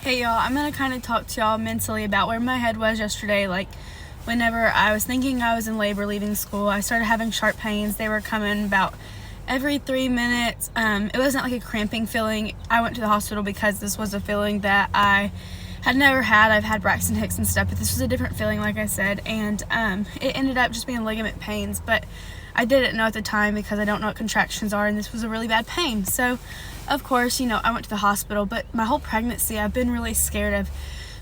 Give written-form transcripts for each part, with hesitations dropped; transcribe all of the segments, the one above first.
Hey y'all, I'm gonna kind of talk to y'all mentally about where my head was yesterday. Like, whenever I was thinking I was in labor leaving school, I started having sharp pains. They were coming about every 3 minutes. It wasn't like a cramping feeling. I went to the hospital because this was a feeling that I had never had. I've had Braxton Hicks and stuff, but this was a different feeling, like I said, and it ended up just being ligament pains, but I didn't know at the time because I don't know what contractions are, and this was a really bad pain. So of course, I went to the hospital, but my whole pregnancy I've been really scared of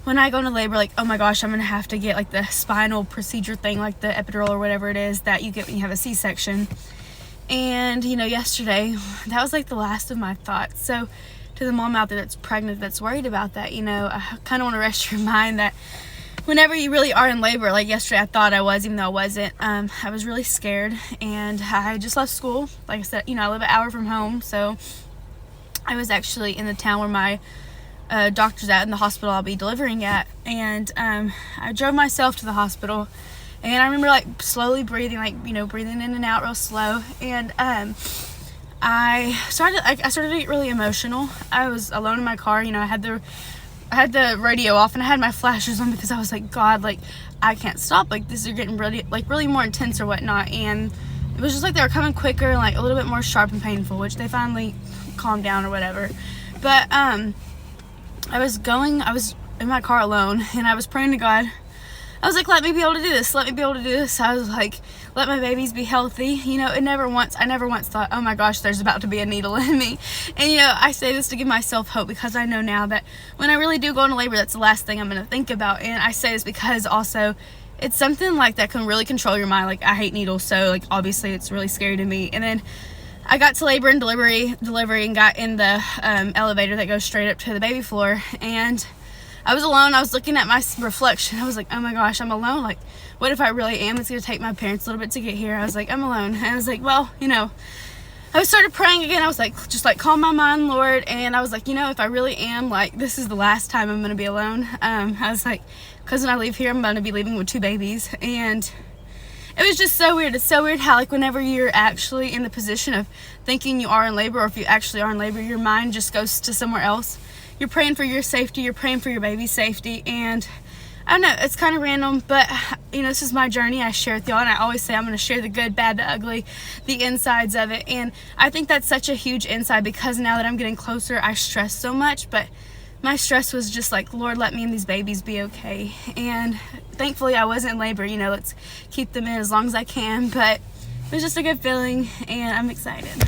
when I go into labor, like, oh my gosh, I'm gonna have to get like the spinal procedure thing, like the epidural or whatever it is that you get when you have a C-section. And yesterday, that was like the last of my thoughts. So to the mom out there that's pregnant, that's worried about that, I kind of want to rest your mind that whenever you really are in labor, like yesterday I thought I was, even though I wasn't, I was really scared, and I just left school. Like I said, I live an hour from home, so I was actually in the town where my doctor's at, in the hospital I'll be delivering at, and I drove myself to the hospital, and I remember like slowly breathing, breathing in and out real slow, and I started to get really emotional. I was alone in my car, I had the radio off and I had my flashers on because I was like, God, like, I can't stop, like, this is getting really more intense or whatnot. And it was just like they were coming quicker, like a little bit more sharp and painful, which they finally calmed down or whatever. But I was in my car alone, and I was praying to God. I was like, let me be able to do this. Let me be able to do this. I was like, let my babies be healthy. I never once thought, oh my gosh, there's about to be a needle in me. And I say this to give myself hope, because I know now that when I really do go into labor, that's the last thing I'm going to think about. And I say this because also it's something like that can really control your mind. Like, I hate needles, so like obviously it's really scary to me. And then I got to labor and delivery and got in the elevator that goes straight up to the baby floor, and I was alone. I was looking at my reflection. I was like, oh my gosh, I'm alone. Like, what if I really am? It's going to take my parents a little bit to get here. I was like, I'm alone. And I was like, well, I started praying again. I was like, just like, calm my mind, Lord. And I was like, if I really am, like, this is the last time I'm going to be alone. I was like, because when I leave here, I'm going to be leaving with 2 babies. And it was just so weird. It's so weird how, like, whenever you're actually in the position of thinking you are in labor, or if you actually are in labor, your mind just goes to somewhere else. You're praying for your safety, you're praying for your baby's safety, and I don't know, it's kind of random, but this is my journey. I share with y'all, and I always say I'm going to share the good, bad, the ugly, the insides of it. And I think that's such a huge insight, because now that I'm getting closer, I stress so much, but my stress was just like, Lord, let me and these babies be okay. And thankfully I wasn't in labor. Let's keep them in as long as I can, but it was just a good feeling, and I'm excited.